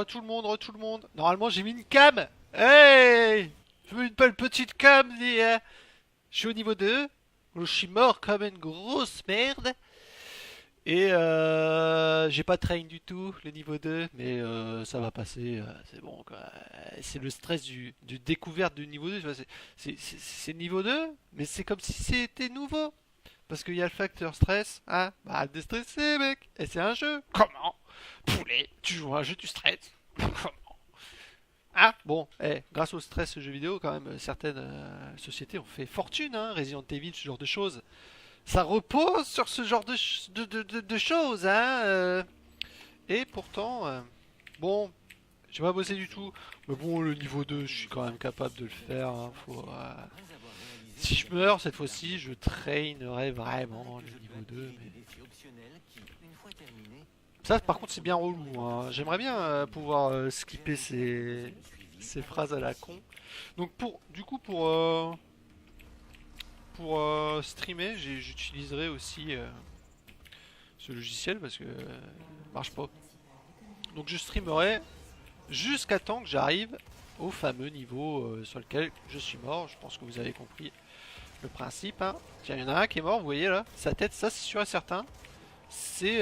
Tout le monde, tout le monde. Normalement, j'ai mis une cam. Hey! Je veux une belle petite cam, hein. Je suis au niveau 2. Je suis mort comme une grosse merde. Et j'ai pas train du tout le niveau 2, mais ça va passer, c'est bon quoi. C'est le stress du découverte du niveau 2. Tu vois, c'est le niveau 2, mais c'est comme si c'était nouveau. Parce qu'il y a le facteur stress, hein. Bah, déstresser, mec. Et c'est un jeu. Comment? Poulet, tu joues à un jeu, tu stresses. Comment? Ah, bon, grâce au stress jeu vidéo, quand même, certaines sociétés ont fait fortune, hein. Resident Evil, ce genre de choses. Ça repose sur ce genre de choses, hein. Et pourtant, bon, j'ai pas bossé du tout. Mais bon, le niveau 2, je suis quand même capable de le faire, hein. Si je meurs cette fois-ci, je trainerai vraiment le niveau 2. Mais... Ça, par contre, c'est bien relou, hein. J'aimerais bien pouvoir skipper ces phrases à la con. Donc, du coup, pour streamer, j'utiliserai aussi ce logiciel parce que marche pas. Donc, je streamerai jusqu'à temps que j'arrive au fameux niveau sur lequel je suis mort. Je pense que vous avez compris le principe, hein. Tiens, il y en a un qui est mort, vous voyez là, sa tête, ça c'est sûr et certain. C'est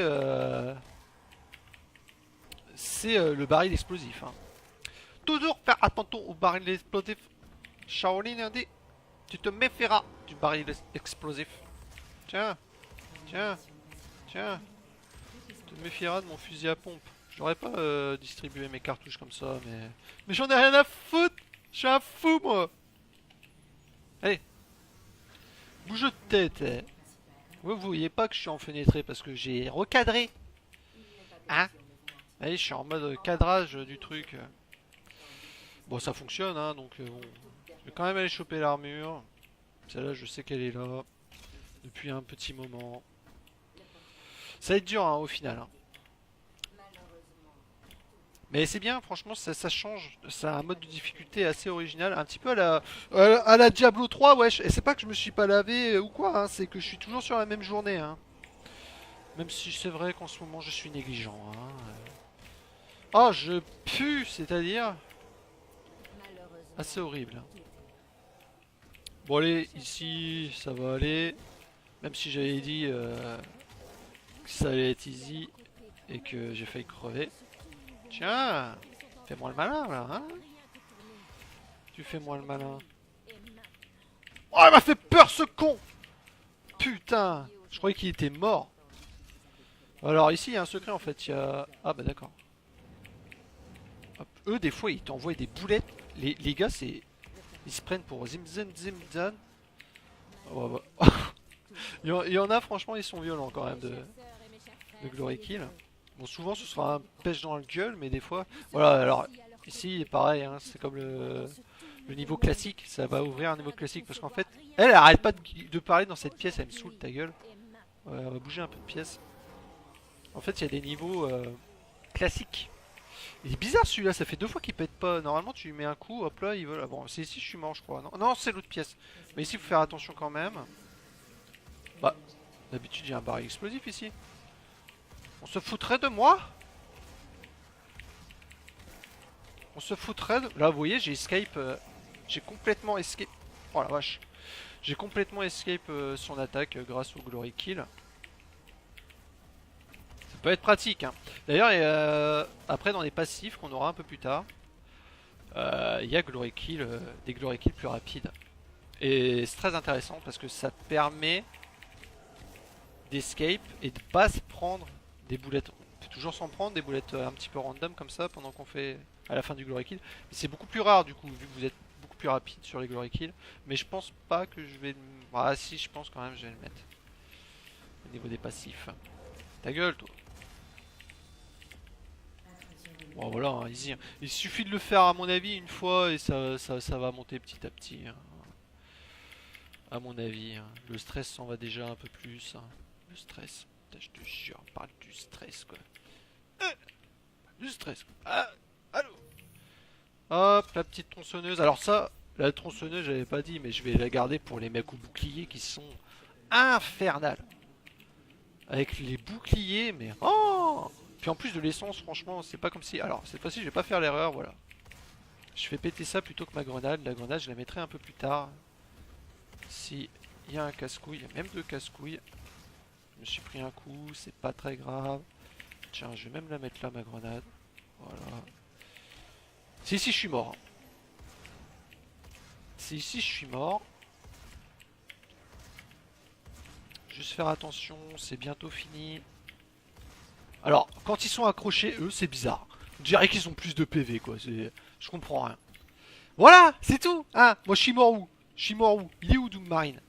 le baril explosif, hein. Toujours faire attention au baril explosif. Shaolin a dit, tu te méfieras du baril explosif. Tiens, tiens, tiens, tu te méfieras de mon fusil à pompe. J'aurais pas distribué mes cartouches comme ça, mais j'en ai rien à foutre. Je suis un fou, moi. Allez, bouge de tête, eh. Vous voyez pas que je suis enfenêtré parce que j'ai recadré. Hein? Allez, je suis en mode cadrage du truc. Bon, ça fonctionne, hein, donc bon. Je vais quand même aller choper l'armure. Celle-là, je sais qu'elle est là. Depuis un petit moment. Ça va être dur, hein, au final, hein. Mais c'est bien, franchement, ça change. Ça a un mode de difficulté assez original. Un petit peu à la Diablo 3, wesh. Et c'est pas que je me suis pas lavé ou quoi, hein, c'est que je suis toujours sur la même journée, hein. Même si c'est vrai qu'en ce moment, je suis négligent, hein. Oh, je pue, c'est-à-dire assez horrible, hein. Bon, allez, ici, ça va aller. Même si j'avais dit que ça allait être easy et que j'ai failli crever. Tiens, fais-moi le malin, là, hein. Tu fais-moi le malin. Oh, il m'a fait peur, ce con. Putain, je croyais qu'il était mort. Alors ici, il y a un secret, en fait. Il y a... Ah, bah d'accord. Hop. Eux, des fois, ils t'envoient des boulettes. Les gars, c'est... Ils se prennent pour Zim Zim Zim Zan. Oh, bah. Il y en a, franchement, ils sont violents quand même de Glory Kill. Bon, souvent ce sera un pêche dans le gueule, mais des fois. Voilà, alors ici, pareil, hein, c'est comme le niveau classique. Ça va ouvrir un niveau classique parce qu'en fait, elle arrête pas de parler dans cette pièce, elle me saoule ta gueule. Ouais, on va bouger un peu de pièce. En fait, il y a des niveaux classiques. Il est bizarre celui-là, ça fait 2 fois qu'il pète pas. Normalement, tu lui mets un coup, hop là, il vole. Ah bon, c'est ici, je suis mort, je crois. Non, non, c'est l'autre pièce. Mais ici, il faut faire attention quand même. Bah, d'habitude, il y a un baril explosif ici. On se foutrait de moi? On se foutrait de... Là, vous voyez, j'ai escape... j'ai complètement escape... Oh la vache. J'ai complètement escape son attaque grâce au Glory Kill. Ça peut être pratique, hein. D'ailleurs, après, dans les passifs qu'on aura un peu plus tard, il y a Glory Kill, des Glory Kill plus rapides. Et c'est très intéressant parce que ça te permet d'escape et de pas se prendre des boulettes. On peut toujours s'en prendre des boulettes un petit peu random comme ça pendant qu'on fait à la fin du Glory Kill. Mais c'est beaucoup plus rare du coup, vu que vous êtes beaucoup plus rapide sur les Glory Kill. Mais je pense pas que je vais... Ah si, je pense quand même que je vais le mettre. Au niveau des passifs. Ta gueule, toi. Bon voilà, hein, easy. Il suffit de le faire à mon avis une fois et ça va monter petit à petit, hein. À mon avis, hein. Le stress s'en va déjà un peu plus, hein. Le stress. Putain, je te jure, on parle du stress quoi. Du stress quoi. Ah, allô. Hop, la petite tronçonneuse. Alors ça, la tronçonneuse, j'avais pas dit, mais je vais la garder pour les mecs au bouclier qui sont infernales. Avec les boucliers, mais oh, Puis en plus de l'essence, franchement, c'est pas comme si... Alors, cette fois-ci, je vais pas faire l'erreur, voilà. Je fais péter ça plutôt que ma grenade. La grenade, je la mettrai un peu plus tard. Si il y a un casse-couille, même deux casse-couilles. Je me suis pris un coup, c'est pas très grave. Tiens, je vais même la mettre là, ma grenade. Voilà. Si, si, je suis mort. Si, si, je suis mort. Juste faire attention, c'est bientôt fini. Alors, quand ils sont accrochés, eux, c'est bizarre. On dirait qu'ils ont plus de PV, quoi. Je comprends rien. Voilà, c'est tout. Ah, moi, je suis mort où? Je suis mort où? Il est où, Doom Marine?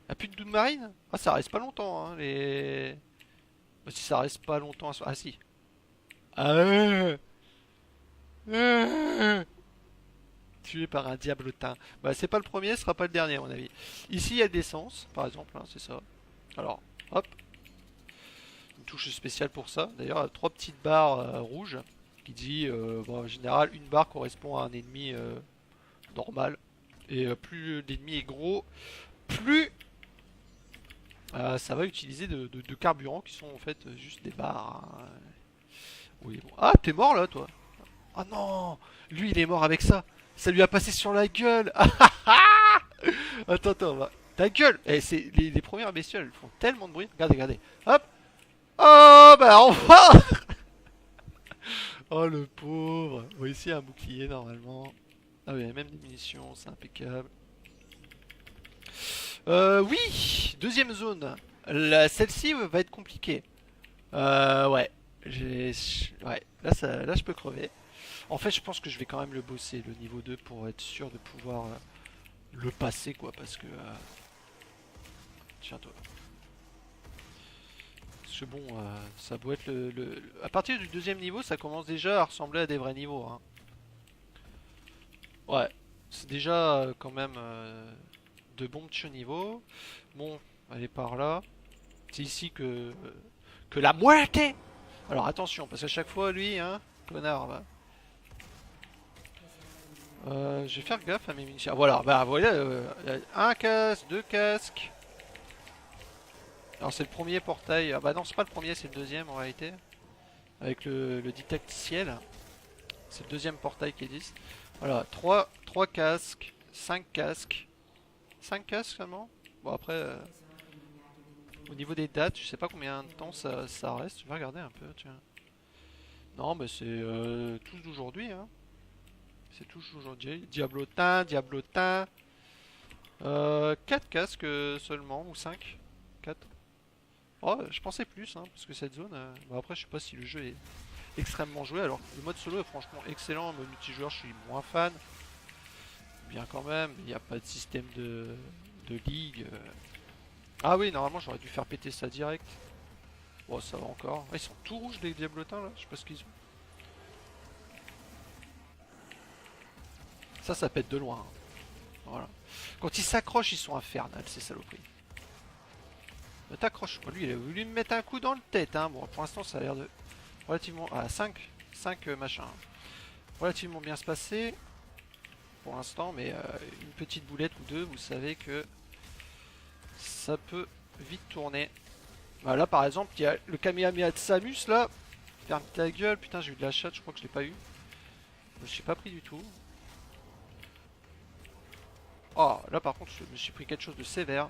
Y'a plus de Doom Marine? Ah, ça reste pas longtemps, hein, les... Bah, si ça reste pas longtemps... Ah, si. Ah, tué par un diablotin. Bah, c'est pas le premier, ce sera pas le dernier, à mon avis. Ici, il y a de l'essence, par exemple, hein, c'est ça. Alors, hop. Une touche spéciale pour ça. D'ailleurs, trois petites barres rouges qui dit, bon, en général, une barre correspond à un ennemi normal. Et plus l'ennemi est gros, plus ça va utiliser de carburant qui sont en fait juste des barres, hein. Oui, bon. Ah, t'es mort là, toi. Ah non, lui il est mort avec ça. Ça lui a passé sur la gueule. Attends, attends, va. Ta gueule. Eh, c'est les premières bestioles, elles font tellement de bruit. Regardez, regardez. Hop. Oh bah enfin. Oh le pauvre. Bon, ici un bouclier normalement. Ah oui, il y a même des munitions, c'est impeccable. Oui, deuxième zone. Celle-ci va être compliquée. Ouais. Ouais, là je peux crever. En fait, je pense que je vais quand même le bosser, le niveau 2, pour être sûr de pouvoir le passer, quoi, parce que... Tiens-toi. Parce que bon, ça doit être À partir du deuxième niveau, ça commence déjà à ressembler à des vrais niveaux, hein. Ouais, c'est déjà quand même de bons petits niveaux. Bon, elle est par là. C'est ici que la moitié. Alors attention, parce qu'à chaque fois, lui, hein, connard, va. Je vais faire gaffe à mes munitions. Ah, voilà, bah voilà, un casque, deux casques. Alors c'est le premier portail. Ah bah non, c'est pas le premier, c'est le deuxième en réalité. Avec le didacticiel. C'est le deuxième portail qui existe. Voilà, trois casques, 5 casques. 5 casques seulement. Bon après, au niveau des dates, je sais pas combien de temps ça reste. Je vais regarder un peu, tiens. Non, mais c'est tous d'aujourd'hui, hein. C'est tous aujourd'hui. Diablotin, Diablotin. 4 casques seulement, ou 5. 4. Oh, je pensais plus, hein, parce que cette zone... Bon après, je sais pas si le jeu est extrêmement joué. Alors, le mode solo est franchement excellent. Le mode multijoueur, je suis moins fan. Bien quand même, il n'y a pas de système de ligue. Ah oui, normalement, j'aurais dû faire péter ça direct. Bon, ça va encore. Ah, ils sont tout rouges, les diablotins, là. Je sais pas ce qu'ils ont. Ça pète de loin, hein. Voilà. Quand ils s'accrochent, ils sont infernales, ces saloperies. Ne t'accroche pas. Lui, il a voulu me mettre un coup dans le tête, hein. Bon, pour l'instant, ça a l'air de relativement... Ah, 5 machins. Relativement bien se passer. Pour l'instant, mais une petite boulette ou deux, vous savez que ça peut vite tourner. Bah, là, par exemple, il y a le Kamehameha de Samus, là. Ferme ta gueule. Putain, j'ai eu de la chatte, je crois que je l'ai pas eu. Je me suis pas pris du tout. Oh, là, par contre, je me suis pris quelque chose de sévère.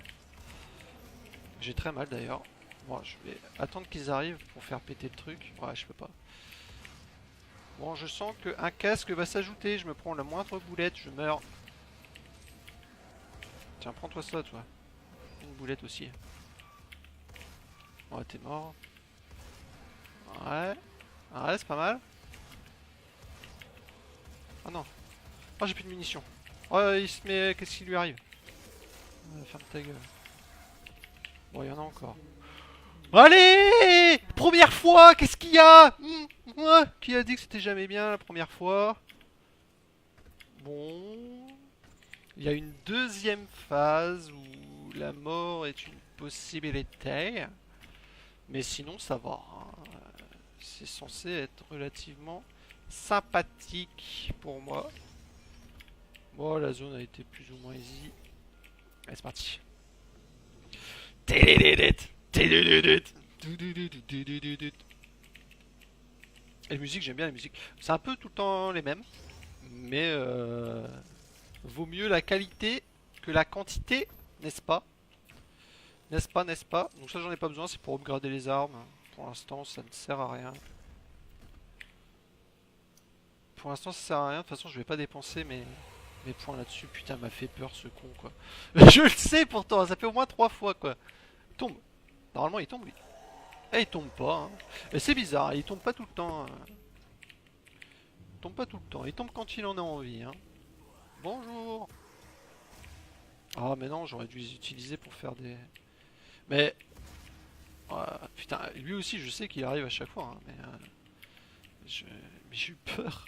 J'ai très mal, d'ailleurs. Bon, je vais attendre qu'ils arrivent pour faire péter le truc. Ouais, je peux pas. Bon, je sens qu'un casque va s'ajouter. Je me prends la moindre boulette, je meurs. Tiens, prends-toi ça, toi. Une boulette aussi. Ouais, t'es mort. Ouais. Ouais, c'est pas mal. Ah non. Oh, j'ai plus de munitions. Oh, il se met... Qu'est-ce qui lui arrive? Ferme ta gueule. Bon, il y en a encore. Allez! Première fois, qu'est-ce qu'il y a? Ouais, qui a dit que c'était jamais bien la première fois? Bon... Il y a une deuxième phase où la mort est une possibilité. Mais sinon, ça va, hein. C'est censé être relativement sympathique pour moi. Bon, la zone a été plus ou moins easy. Allez, c'est parti. Et les musiques, j'aime bien les musiques. C'est un peu tout le temps les mêmes. Mais vaut mieux la qualité que la quantité, n'est-ce pas? N'est-ce pas, n'est-ce pas? Donc ça j'en ai pas besoin, c'est pour upgrader les armes. Pour l'instant ça ne sert à rien. Pour l'instant ça sert à rien, de toute façon je vais pas dépenser mes points là-dessus. Putain m'a fait peur ce con quoi. Je le sais pourtant, ça fait au moins 3 fois quoi. Il tombe. Normalement il tombe lui. Eh il tombe pas hein. Et c'est bizarre, il tombe pas tout le temps. Il tombe pas tout le temps, il tombe quand il en a envie hein. Bonjour. Ah mais non, j'aurais dû les utiliser pour faire des... Mais... putain, lui aussi je sais qu'il arrive à chaque fois, hein, mais, je... mais j'ai eu peur.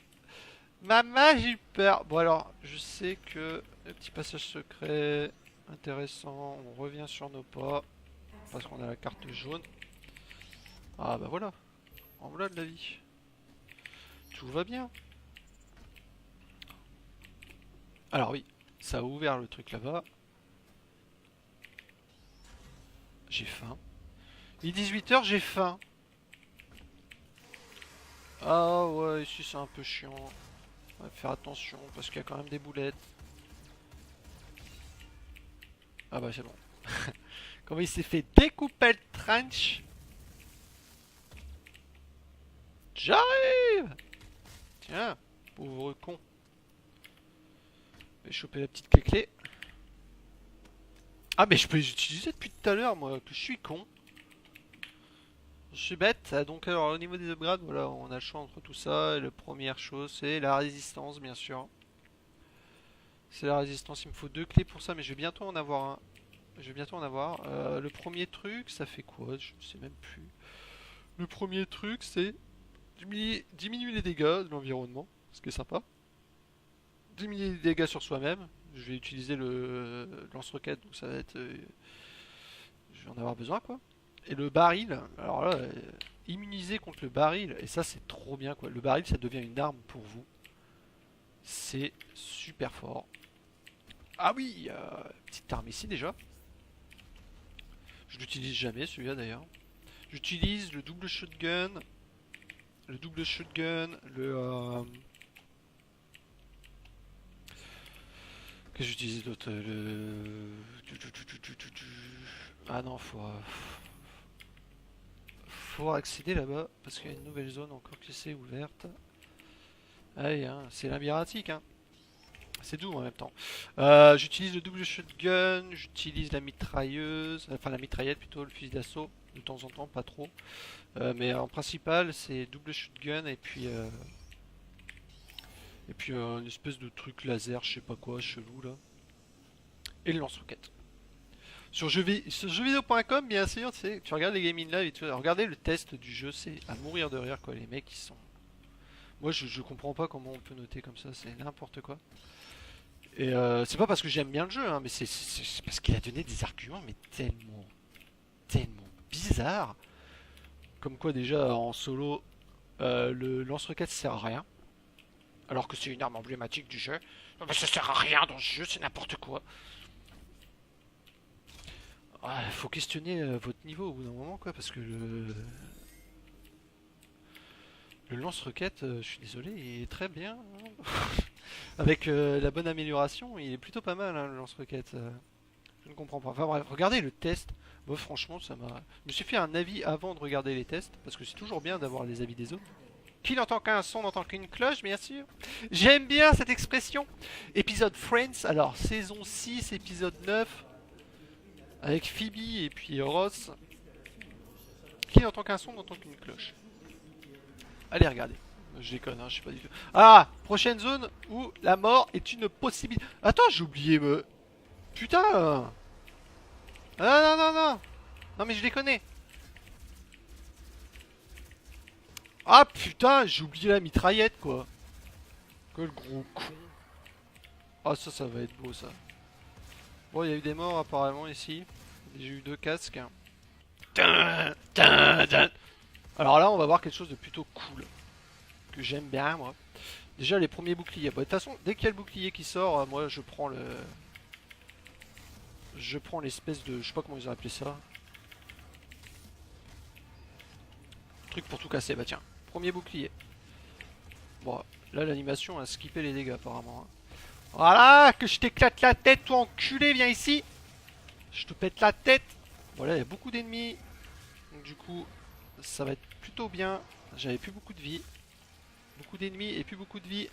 Maman, j'ai eu peur. Bon alors, je sais que le petit passage secret, intéressant, on revient sur nos pas, parce qu'on a la carte jaune. Ah bah voilà, en voilà de la vie. Tout va bien. Alors oui, ça a ouvert le truc là-bas. J'ai faim. Il est 18 h, j'ai faim. Ah ouais, ici c'est un peu chiant. On va faire attention parce qu'il y a quand même des boulettes. Ah bah c'est bon. Comment il s'est fait découper le trench. J'arrive. Tiens, pauvre con. Je vais choper la petite clé. Ah mais je peux les utiliser depuis tout à l'heure moi, que je suis con. Je suis bête. Donc alors au niveau des upgrades, voilà, on a le choix entre tout ça. Et la première chose c'est la résistance bien sûr. C'est la résistance, il me faut 2 clés pour ça mais je vais bientôt en avoir un. Je vais bientôt en avoir. Le premier truc, ça fait quoi? Je sais même plus. Le premier truc, c'est diminuer les dégâts de l'environnement, ce qui est sympa. Diminuer les dégâts sur soi-même. Je vais utiliser le lance-roquette, donc ça va être... je vais en avoir besoin, quoi. Et le baril, alors là, immuniser contre le baril, et ça c'est trop bien, quoi. Le baril, ça devient une arme pour vous. C'est super fort. Ah oui, petite arme ici déjà. Je l'utilise jamais celui-là d'ailleurs. J'utilise le double shotgun. Le double shotgun, qu'est-ce que j'utilise d'autre? Ah non, faut accéder là-bas parce qu'il y a une nouvelle zone encore qui s'est ouverte. Allez, hein, c'est labyrinthique, hein. C'est doux en même temps. J'utilise le double shotgun, j'utilise la mitrailleuse, enfin la mitraillette plutôt, le fusil d'assaut, de temps en temps, pas trop. Mais en principal, c'est double shotgun et puis une espèce de truc laser, je sais pas quoi, chelou là. Et le lance-roquette. Sur jeuxvideo.com, bien sûr, tu regardes les gaming live et tu regardez le test du jeu, c'est à mourir de rire quoi. Les mecs ils sont. Moi je comprends pas comment on peut noter comme ça, c'est n'importe quoi. Et c'est pas parce que j'aime bien le jeu, hein, mais c'est parce qu'il a donné des arguments, mais tellement bizarres. Comme quoi déjà en solo, le lance-roquette sert à rien. Alors que c'est une arme emblématique du jeu. Non, mais ça sert à rien dans ce jeu, c'est n'importe quoi. Ah, faut questionner votre niveau au bout d'un moment quoi, parce que le lance-roquette, je suis désolé, il est très bien, hein. Avec la bonne amélioration, il est plutôt pas mal hein, le lance-roquette. Je ne comprends pas. Enfin bref, regardez le test. Moi franchement, ça m'a. Je me suis fait un avis avant de regarder les tests, parce que c'est toujours bien d'avoir les avis des autres. Qui n'entend qu'un son n'entend qu'une cloche, bien sûr. J'aime bien cette expression. Épisode Friends, alors saison 6, épisode 9, avec Phoebe et puis Ross. Qui n'entend qu'un son n'entend qu'une cloche. Allez, regardez. Je déconne, hein, je sais pas du tout. Ah, prochaine zone où la mort est une possibilité. Attends, j'ai oublié me. Putain. Ah non, non, non. Non, mais je déconne. Ah putain, j'ai oublié la mitraillette quoi. Quel gros con. Ah ça va être beau ça. Bon, il y a eu des morts apparemment ici. J'ai eu 2 casques. Alors là, on va voir quelque chose de plutôt cool. Que j'aime bien moi. Déjà les premiers boucliers. Bon, de toute façon, dès qu'il y a le bouclier qui sort, moi je prends le... Je prends l'espèce de... Je sais pas comment ils ont appelé ça. Truc pour tout casser, bah tiens. Premier bouclier. Bon, là l'animation a skippé les dégâts apparemment, hein. Voilà, que je t'éclate la tête, toi enculé, viens ici. Je te pète la tête. Voilà, il y a beaucoup d'ennemis. Donc du coup, ça va être plutôt bien. J'avais plus beaucoup de vie. Beaucoup d'ennemis et plus beaucoup de vie.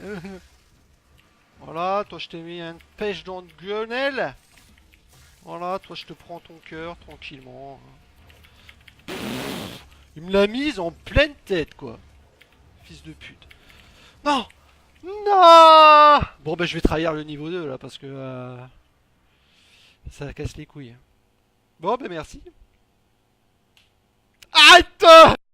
Voilà, toi je t'ai mis une pêche dans le gueule. Voilà, toi je te prends ton cœur tranquillement. Il me l'a mise en pleine tête quoi. Fils de pute. Non. Non. Bon bah je vais trahir le niveau 2 là parce que ça casse les couilles. Bon bah merci.